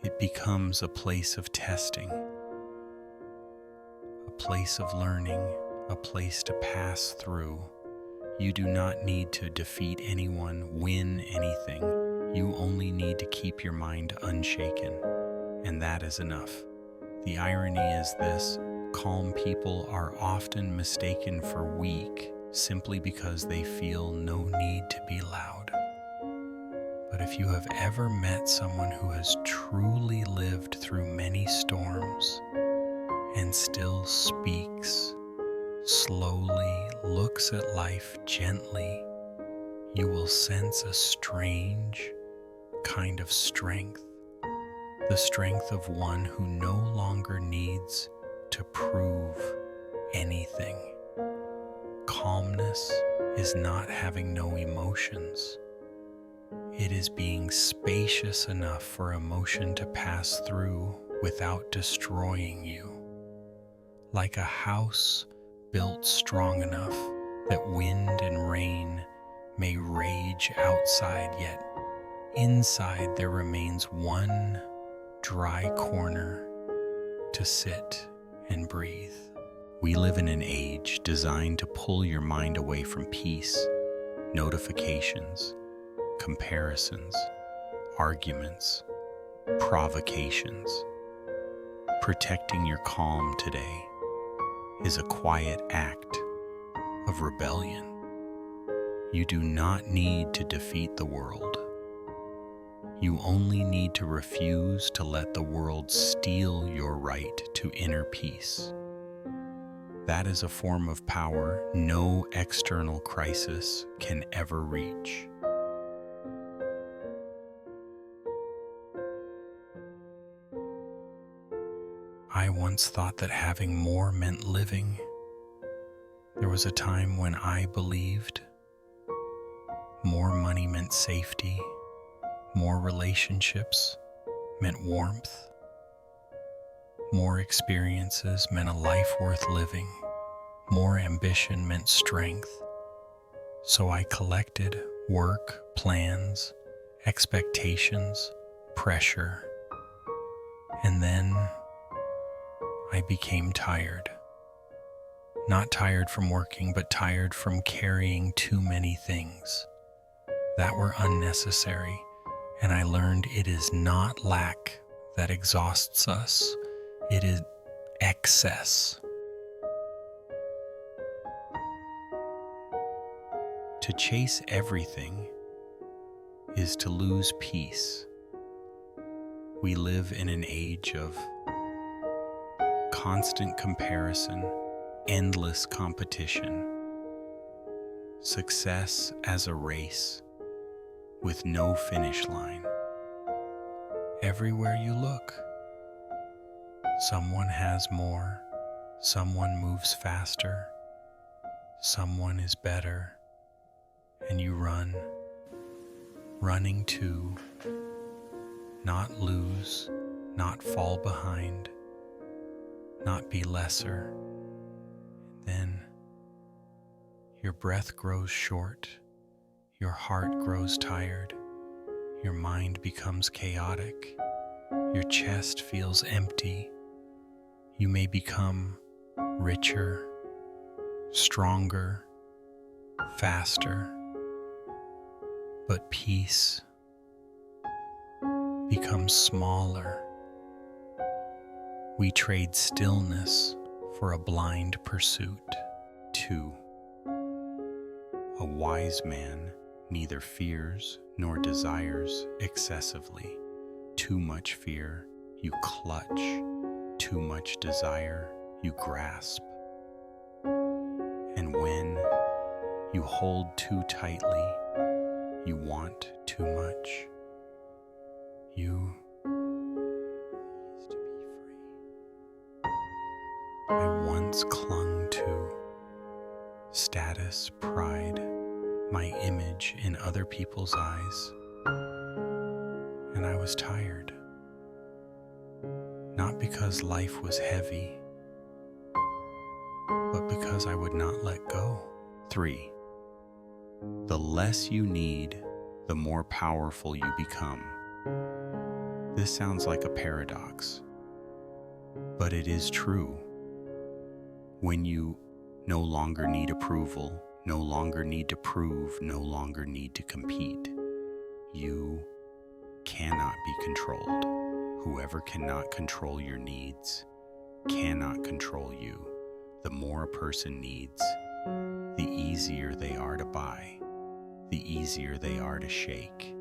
It becomes a place of testing, a place of learning, a place to pass through. You do not need to defeat anyone, win anything. You only need to keep your mind unshaken, and that is enough. The irony is this: calm people are often mistaken for weak simply because they feel no need to be loud. But if you have ever met someone who has truly lived through many storms and still speaks slowly, looks at life gently, you will sense a strange kind of strength, the strength of one who no longer needs to prove anything. Calmness is not having no emotions. It is being spacious enough for emotion to pass through without destroying you. Like a house built strong enough that wind and rain may rage outside, yet inside there remains one dry corner to sit and breathe. We live in an age designed to pull your mind away from peace, notifications, comparisons, arguments, provocations. Protecting your calm today is a quiet act of rebellion. You do not need to defeat the world. You only need to refuse to let the world steal your right to inner peace. That is a form of power no external crisis can ever reach. I once thought that having more meant living. There was a time when I believed more money meant safety, more relationships meant warmth, more experiences meant a life worth living, more ambition meant strength. So I collected work, plans, expectations, pressure, and then I became tired. Not tired from working, but tired from carrying too many things that were unnecessary. And I learned it is not lack that exhausts us, it is excess. To chase everything is to lose peace. We live in an age of constant comparison, endless competition, success as a race with no finish line. Everywhere you look, someone has more, someone moves faster, someone is better, and you run, running to not lose, not fall behind, not be lesser. Then your breath grows short, your heart grows tired, your mind becomes chaotic, your chest feels empty. You may become richer, stronger, faster, but peace becomes smaller. We trade stillness for a blind pursuit. 2. A wise man neither fears nor desires excessively. Too much fear, you clutch. Too much desire, you grasp. And when you hold too tightly, you want too much. You used to be free. I once clung to status, pride, my image in other people's eyes, and I was tired. Not because life was heavy, but because I would not let go. 3. The less you need, the more powerful you become. This sounds like a paradox, but it is true. When you no longer need approval, no longer need to prove, no longer need to compete, you cannot be controlled. Whoever cannot control your needs cannot control you. The more a person needs, the easier they are to buy, the easier they are to shake,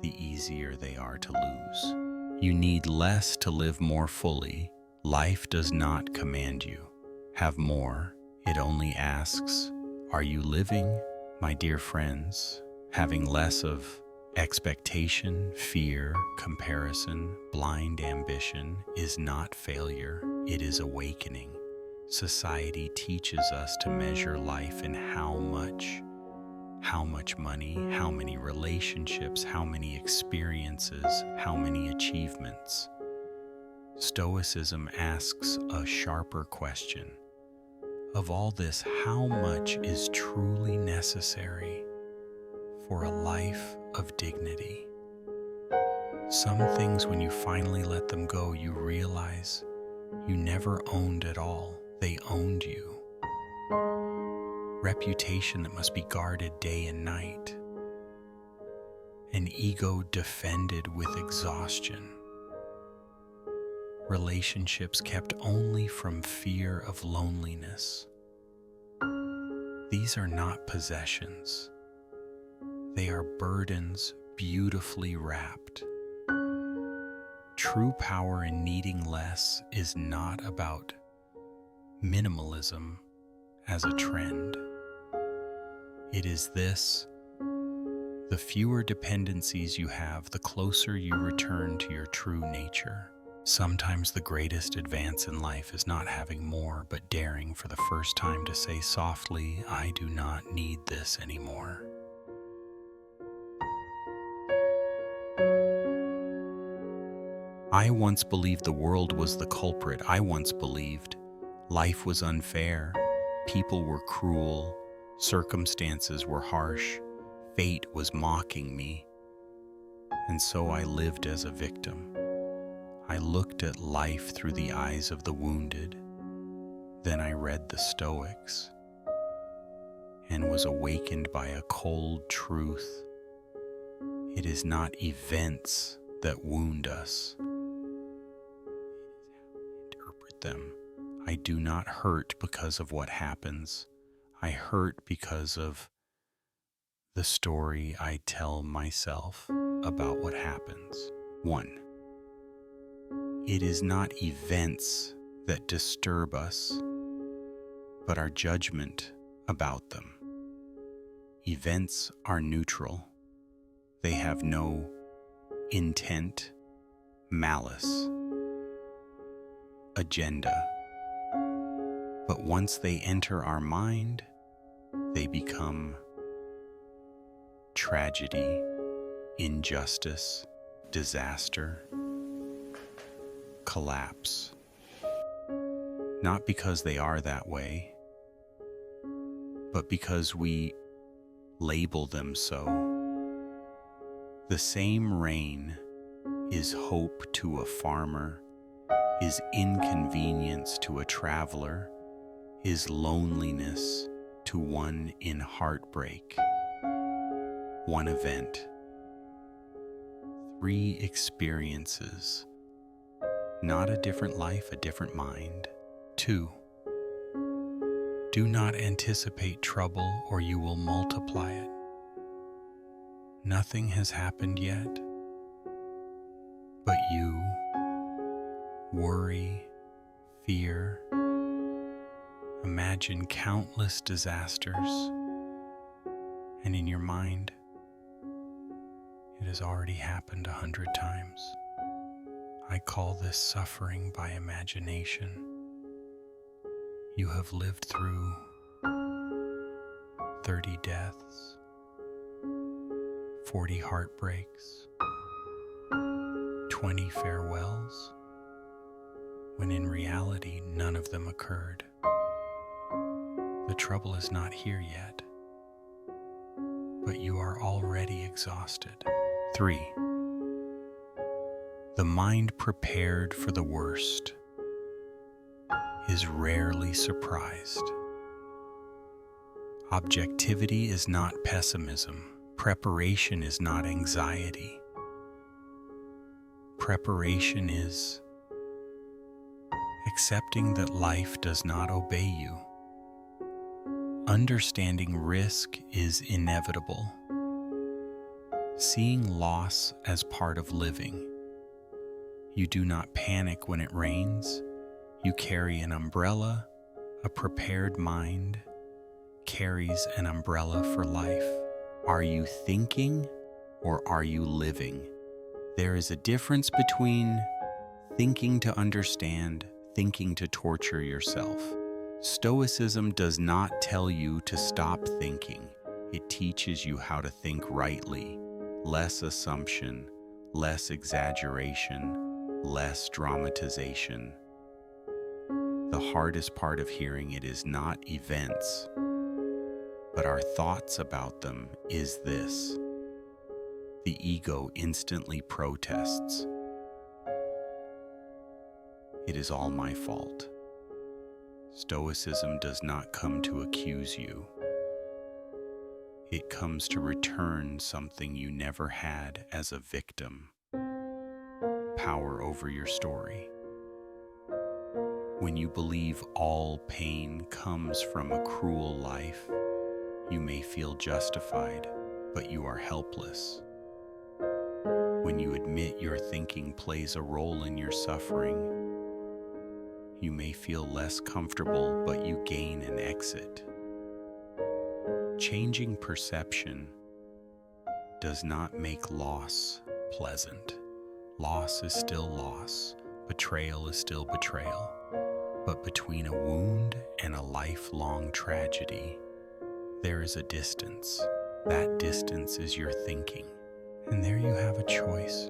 the easier they are to lose. You need less to live more fully. Life does not command you. Have more. It only asks, are you living, my dear friends? Having less of expectation, fear, comparison, blind ambition is not failure, it is awakening. Society teaches us to measure life in how much money, how many relationships, how many experiences, how many achievements. Stoicism asks a sharper question. Of all this, how much is truly necessary for a life of dignity? Some things, when you finally let them go, you realize you never owned at all. They owned you. Reputation that must be guarded day and night. An ego defended with exhaustion. Relationships kept only from fear of loneliness. These are not possessions. They are burdens beautifully wrapped. True power in needing less is not about minimalism as a trend. It is this: the fewer dependencies you have, the closer you return to your true nature. Sometimes the greatest advance in life is not having more, but daring for the first time to say softly, I do not need this anymore. I once believed the world was the culprit. I once believed life was unfair, people were cruel, circumstances were harsh, fate was mocking me. And so I lived as a victim. I looked at life through the eyes of the wounded. Then I read the Stoics and was awakened by a cold truth. It is not events that wound us. It is how we interpret them. I do not hurt because of what happens. I hurt because of the story I tell myself about what happens. 1. It is not events that disturb us, but our judgment about them. Events are neutral. They have no intent, malice, agenda. But once they enter our mind, they become tragedy, injustice, disaster, collapse. Not because they are that way, but because we label them so. The same rain is hope to a farmer, is inconvenience to a traveler, is loneliness to one in heartbreak. One event, 3 experiences, not a different life, a different mind. 2. Do not anticipate trouble or you will multiply it. Nothing has happened yet, but you worry, fear, imagine countless disasters, and in your mind, it has already happened 100 times. I call this suffering by imagination. You have lived through 30 deaths, 40 heartbreaks, 20 farewells, when in reality none of them occurred. The trouble is not here yet, but you are already exhausted. 3. The mind prepared for the worst is rarely surprised. Objectivity is not pessimism. Preparation is not anxiety. Preparation is accepting that life does not obey you. Understanding risk is inevitable. Seeing loss as part of living. You do not panic when it rains. You carry an umbrella. A prepared mind carries an umbrella for life. Are you thinking or are you living? There is a difference between thinking to understand, thinking to torture yourself. Stoicism does not tell you to stop thinking. It teaches you how to think rightly. Less assumption, less exaggeration, less dramatization. The hardest part of hearing it is not events, but our thoughts about them is this. The ego instantly protests. It is all my fault. Stoicism does not come to accuse you. It comes to return something you never had as a victim. Power over your story. When you believe all pain comes from a cruel life, you may feel justified, but you are helpless. When you admit your thinking plays a role in your suffering, you may feel less comfortable, but you gain an exit. Changing perception does not make loss pleasant. Loss is still loss. Betrayal is still betrayal. But between a wound and a lifelong tragedy, there is a distance. That distance is your thinking. And there you have a choice.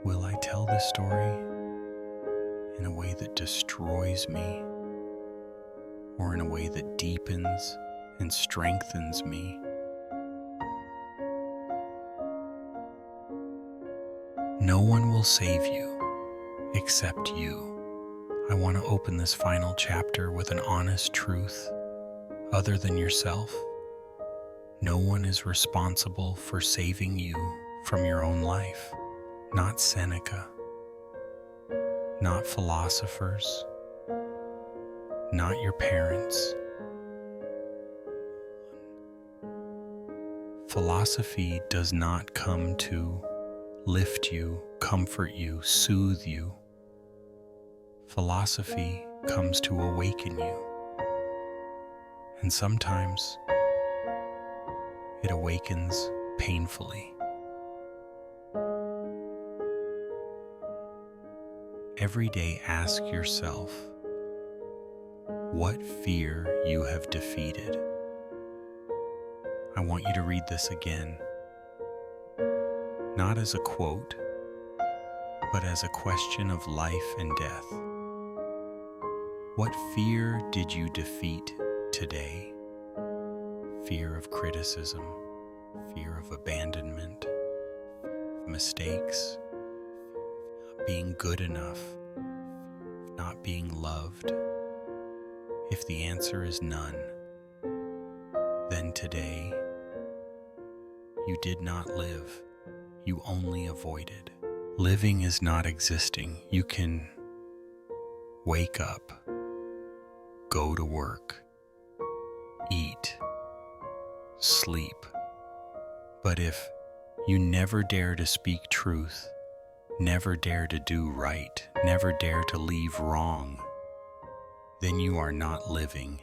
Will I tell this story in a way that destroys me, or in a way that deepens and strengthens me? No one will save you except you. I want to open this final chapter with an honest truth. Other than yourself, no one is responsible for saving you from your own life. Not Seneca, not philosophers, not your parents. Philosophy does not come to lift you comfort you, soothe you. Philosophy comes to awaken you. And sometimes it awakens painfully. Every day ask yourself what fear you have defeated. I want you to read this again, not as a quote, but as a question of life and death. What fear did you defeat today? Fear of criticism, fear of abandonment, mistakes, not being good enough, not being loved. If the answer is none, then today you did not live, you only avoided. Living is not existing. You can wake up, go to work, eat, sleep. But if you never dare to speak truth, never dare to do right, never dare to leave wrong, then you are not living.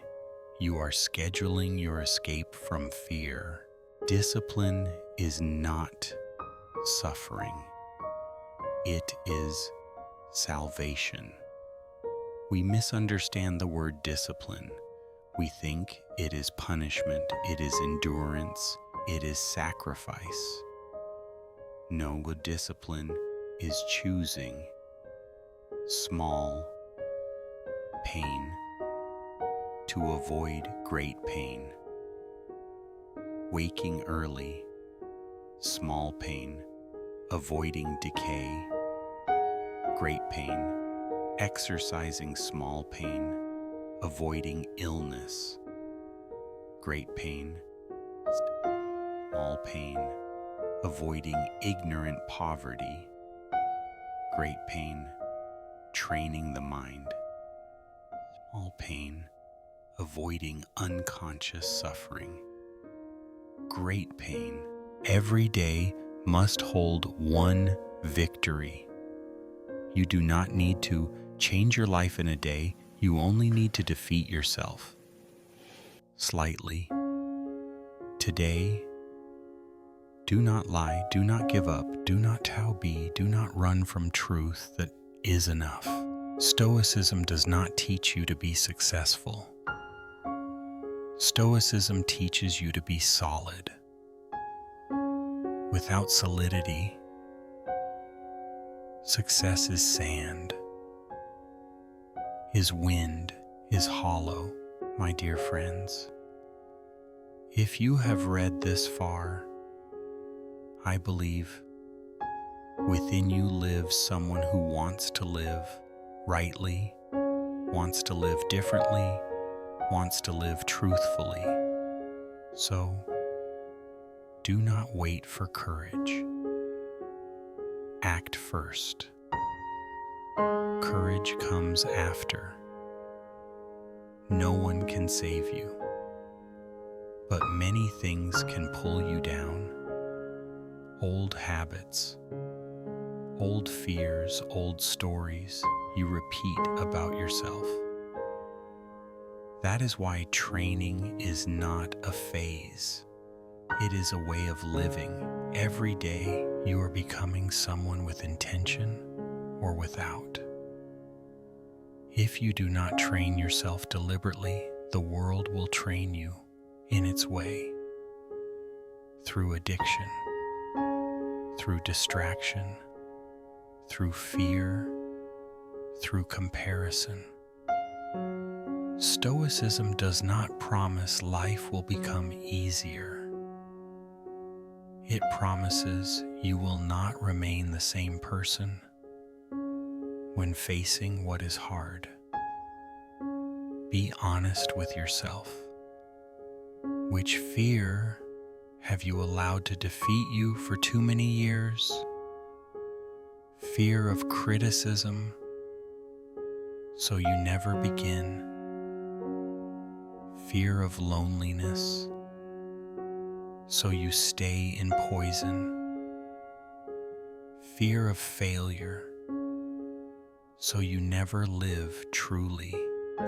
You are scheduling your escape from fear. Discipline is not suffering. It is salvation. We misunderstand the word discipline. We think it is punishment, it is endurance, it is sacrifice. No, good discipline is choosing small pain to avoid great pain. Waking early, small pain, avoiding decay, great pain. Exercising, small pain, avoiding illness, great pain. Small pain, avoiding ignorant poverty, great pain. Training the mind. Small pain, avoiding unconscious suffering, great pain. Every day must hold one victory. You do not need to change your life in a day. You only need to defeat yourself slightly. Today, do not lie, do not give up, do not do not run from truth that is enough. Stoicism does not teach you to be successful. Stoicism teaches you to be solid. Without solidity, success is sand, is wind, is hollow, my dear friends. If you have read this far, I believe within you lives someone who wants to live rightly, wants to live differently, wants to live truthfully. So, do not wait for courage. Act first. Courage comes after. No one can save you, but many things can pull you down. Old habits, old fears, old stories you repeat about yourself. That is why training is not a phase. It is a way of living. Every day you are becoming someone with intention or without. If you do not train yourself deliberately, the world will train you in its way. Through addiction, through distraction, through fear, through comparison. Stoicism does not promise life will become easier. It promises you will not remain the same person when facing what is hard. Be honest with yourself. Which fear have you allowed to defeat you for too many years? Fear of criticism, so you never begin. Fear of loneliness, so you stay in poison. fear of failure, so you never live truly.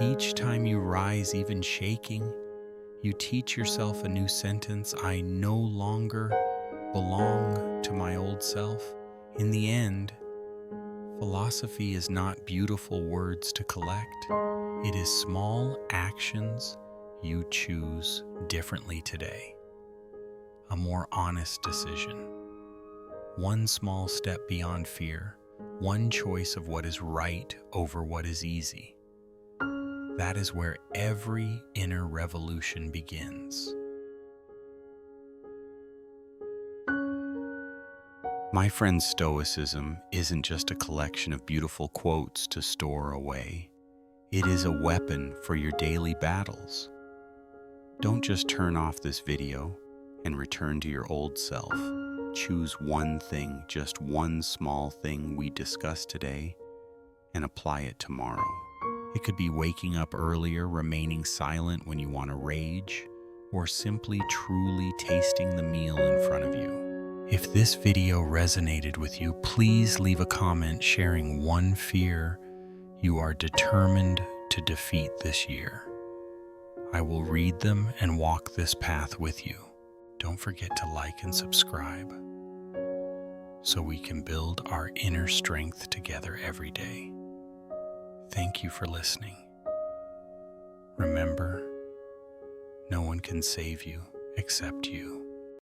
Each time you rise, even shaking, you teach yourself a new sentence: I no longer belong to my old self. In the end, philosophy is not beautiful words to collect. It is small actions you choose differently today. A more honest decision. One small step beyond fear. One choice of what is right over what is easy. That is where every inner revolution begins. My friend, Stoicism isn't just a collection of beautiful quotes to store away. It is a weapon for your daily battles. Don't just turn off this video and return to your old self. Choose one thing, just one small thing we discussed today, and apply it tomorrow. It could be waking up earlier, remaining silent when you want to rage, or simply truly tasting the meal in front of you. If this video resonated with you, please leave a comment sharing one fear you are determined to defeat this year. I will read them and walk this path with you. Don't forget to like and subscribe so we can build our inner strength together every day. Thank you for listening. Remember, no one can save you except you.